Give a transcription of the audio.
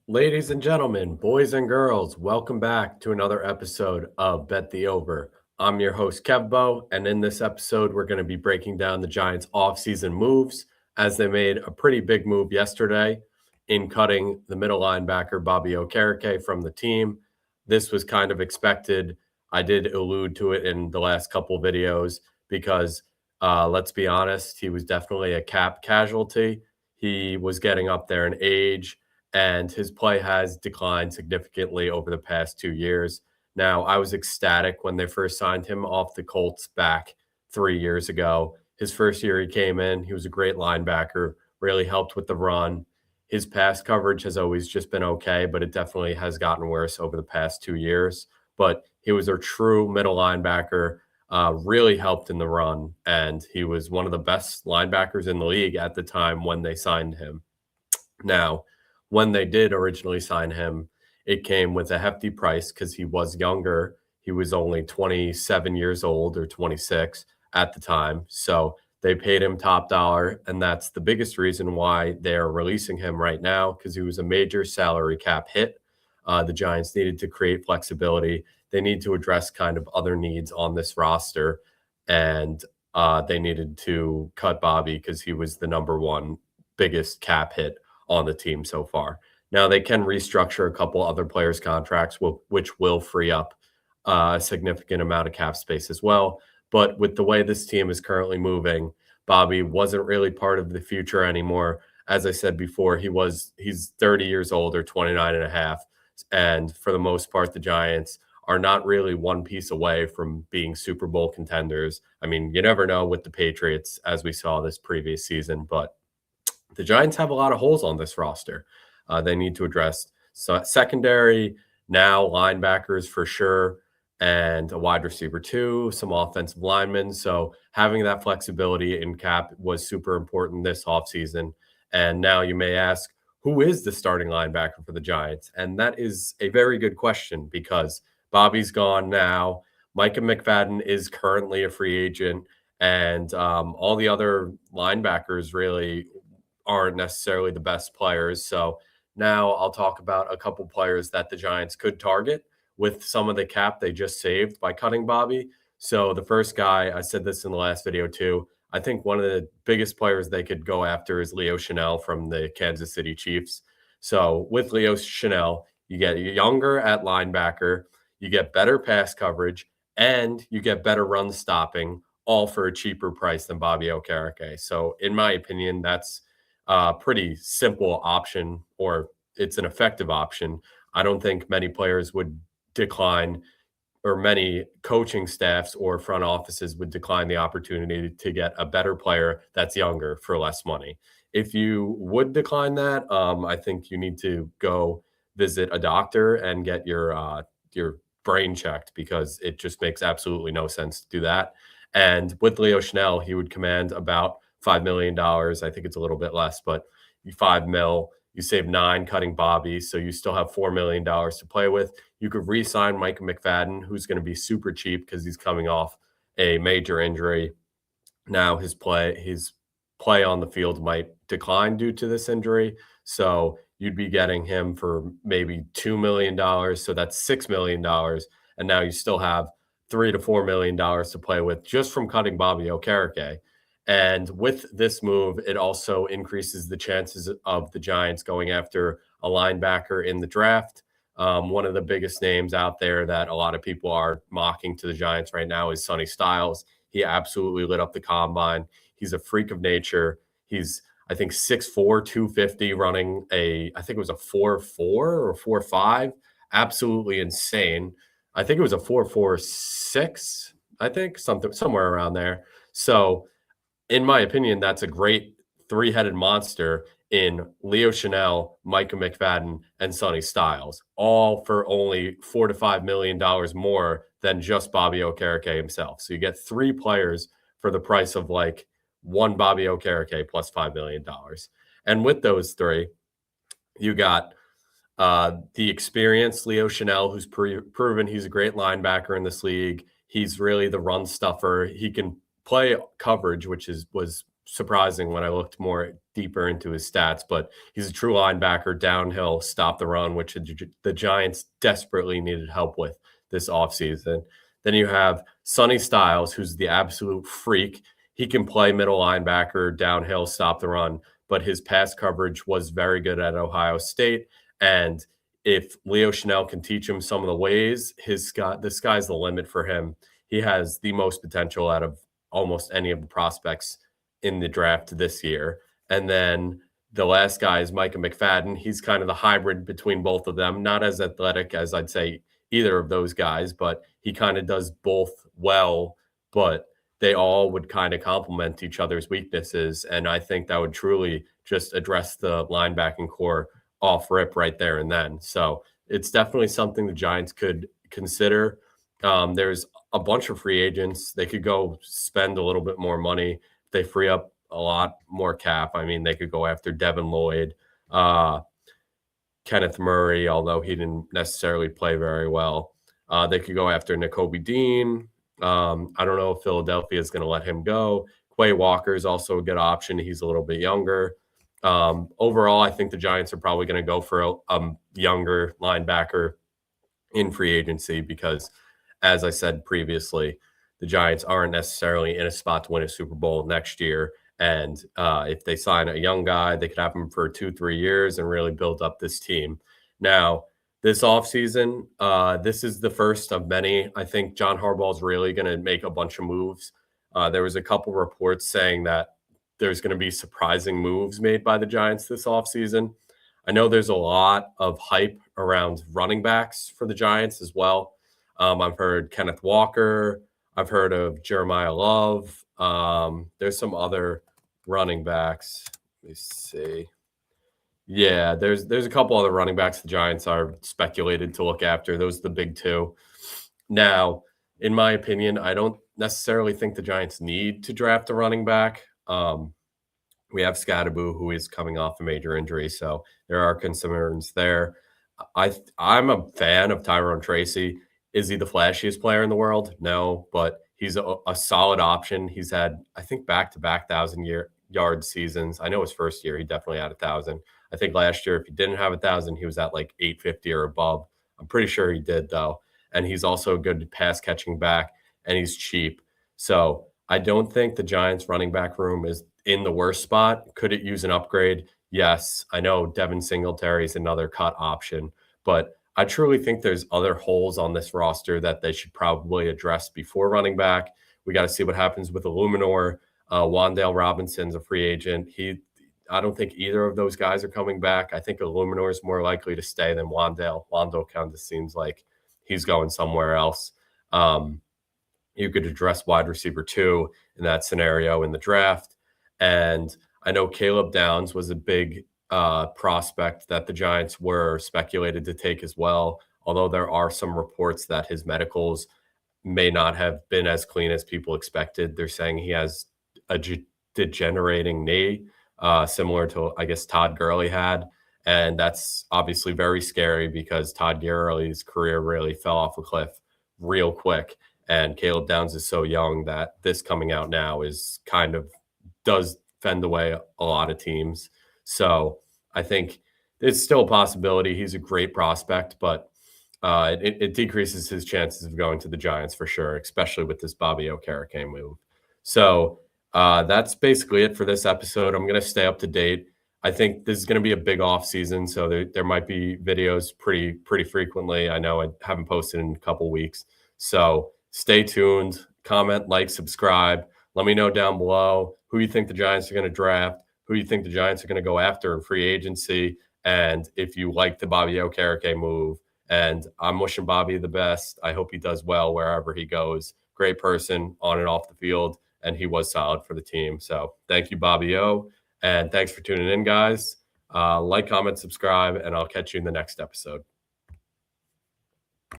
Ladies and gentlemen, boys and girls, welcome back to another episode of Bet the Over. I'm your host, Kevbo, and in this episode, we're going to be breaking down the Giants' offseason moves as they made a pretty big move yesterday in cutting the middle linebacker, Bobby Okereke, from the team. This was kind of expected. I did allude to it in the last couple videos because, let's be honest, he was definitely a cap casualty. He was getting up there in age and his play has declined significantly over the past 2 years. Now, I was ecstatic when they first signed him off the Colts back 3 years ago. His first year he came in, he was a great linebacker, really helped with the run. His pass coverage has always just been okay, but it definitely has gotten worse over the past 2 years. But he was a true middle linebacker, really helped in the run, and he was one of the best linebackers in the league at the time when they signed him. Now, when they did originally sign him, it came with a hefty price because he was younger. He was only 27 years old or 26 at the time. So they paid him top dollar. And that's the biggest reason why they're releasing him right now because he was a major salary cap hit. The Giants needed to create flexibility. They need to address kind of other needs on this roster. And they needed to cut Bobby because he was the number one biggest cap hit on the team so far. Now they can restructure a couple other players' contracts, which will free up a significant amount of cap space as well. But with the way this team is currently moving, Bobby wasn't really part of the future anymore. As I said before, he's 30 years old or 29 and a half. And for the most part, the Giants are not really one piece away from being Super Bowl contenders. I mean, you never know with the Patriots, as we saw this previous season, but the Giants have a lot of holes on this roster. They need to address secondary, now linebackers for sure, and a wide receiver too, some offensive linemen. So having that flexibility in cap was super important this offseason. And now you may ask, who is the starting linebacker for the Giants? And that is a very good question because Bobby's gone now. Micah McFadden is currently a free agent, and all the other linebackers really aren't necessarily the best players. So now I'll talk about a couple players that the Giants could target with some of the cap they just saved by cutting Bobby. So the first guy, I said this in the last video too, I think one of the biggest players they could go after is Leo Chanel from the Kansas City Chiefs. So with Leo Chanel, you get younger at linebacker, you get better pass coverage, and you get better run stopping, all for a cheaper price than Bobby Okereke. So in my opinion, that's pretty simple option, or it's an effective option. I don't think many players would decline, or many coaching staffs or front offices would decline the opportunity to get a better player that's younger for less money. If you would decline that, I think you need to go visit a doctor and get your brain checked because it just makes absolutely no sense to do that. And with Leo Chanel, he would command about $5 million. I think it's a little bit less, but 5 mil. You save 9 cutting Bobby, so you still have $4 million to play with. You could re-sign Micah McFadden, who's going to be super cheap because he's coming off a major injury. Now his play on the field might decline due to this injury, so you'd be getting him for maybe $2 million. So that's $6 million, and now you still have $3 to $4 million to play with just from cutting Bobby Okereke. And with this move, it also increases the chances of the Giants going after a linebacker in the draft. One of the biggest names out there that a lot of people are mocking to the Giants right now is Sonny Styles. He absolutely lit up the combine. He's a freak of nature. He's, I think, 6'4", 250, running I think it was a 4.4 or 4.5. Absolutely insane. I think it was a 4.46, I think, somewhere around there. So in my opinion, that's a great three-headed monster in Leo Chanel, Micah McFadden, and Sonny Styles, all for only $4 to $5 million more than just Bobby Okereke himself. So you get 3 players for the price of like one Bobby Okereke plus $5 million. And with those 3, you got the experienced Leo Chanel, who's proven he's a great linebacker in this league. He's really the run stuffer. He can play coverage, which was surprising when I looked more deeper into his stats, but he's a true linebacker, downhill, stop the run, which the Giants desperately needed help with this offseason. Then you have Sonny Styles, who's the absolute freak. He can play middle linebacker, downhill, stop the run, but his pass coverage was very good at Ohio State. And if Leo Chanel can teach him some of the ways, the sky's the limit for him. He has the most potential out of almost any of the prospects in the draft this year. And then the last guy is Micah McFadden. He's kind of the hybrid between both of them, not as athletic as I'd say either of those guys, but he kind of does both well, but they all would kind of complement each other's weaknesses. And I think that would truly just address the linebacking core off rip right there and then. So it's definitely something the Giants could consider. There's a bunch of free agents. They could go spend a little bit more money. They free up a lot more cap. I mean, they could go after Devin Lloyd, Kenneth Murray, although he didn't necessarily play very well. They could go after Nakobe Dean. I don't know if Philadelphia is going to let him go. Quay Walker is also a good option. He's a little bit younger. Overall, I think the Giants are probably going to go for a younger linebacker in free agency because, as I said previously, the Giants aren't necessarily in a spot to win a Super Bowl next year. And if they sign a young guy, they could have him for 2-3 years and really build up this team. Now, this offseason, this is the first of many. I think John Harbaugh is really going to make a bunch of moves. There was a couple reports saying that there's going to be surprising moves made by the Giants this offseason. I know there's a lot of hype around running backs for the Giants as well. I've heard Kenneth Walker. I've heard of Jeremiah Love. There's some other running backs. Let me see. Yeah, there's a couple other running backs the Giants are speculated to look after. Those are the big two. Now, in my opinion, I don't necessarily think the Giants need to draft a running back. We have Scadaboo, who is coming off a major injury, so there are concerns there. I'm a fan of Tyrone Tracy. Is he the flashiest player in the world? No, but he's a solid option. He's had, I think, back-to-back 1,000-yard seasons. I know his first year, he definitely had 1,000. I think last year, if he didn't have 1,000, he was at like 850 or above. I'm pretty sure he did, though. And he's also a good pass-catching back, and he's cheap. So I don't think the Giants' running back room is in the worst spot. Could it use an upgrade? Yes. I know Devin Singletary is another cut option, but I truly think there's other holes on this roster that they should probably address before running back. We got to see what happens with Illuminor. Wan'Dale Robinson's a free agent. I don't think either of those guys are coming back. I think Illuminor is more likely to stay than Wan'Dale. Wan'Dale kind of seems like he's going somewhere else. You could address wide receiver 2 in that scenario in the draft. And I know Caleb Downs was a big prospect that the Giants were speculated to take as well, although there are some reports that his medicals may not have been as clean as people expected. They're saying he has a degenerating knee, similar to, I guess, Todd Gurley had. And that's obviously very scary because Todd Gurley's career really fell off a cliff real quick. And Caleb Downs is so young that this coming out now is kind of does fend away a lot of teams. So I think it's still a possibility. He's a great prospect, but it decreases his chances of going to the Giants for sure, especially with this Bobby Okereke move. So that's basically it for this episode. I'm going to stay up to date. I think this is going to be a big off season, so there might be videos pretty frequently. I know I haven't posted in a couple weeks. So stay tuned, comment, like, subscribe. Let me know down below who you think the Giants are going to draft, who you think the Giants are going to go after in free agency, and if you like the Bobby Okereke move. And I'm wishing Bobby the best. I hope he does well wherever he goes. Great person on and off the field, and he was solid for the team. So thank you, Bobby O, and thanks for tuning in, guys. Like, comment, subscribe, and I'll catch you in the next episode.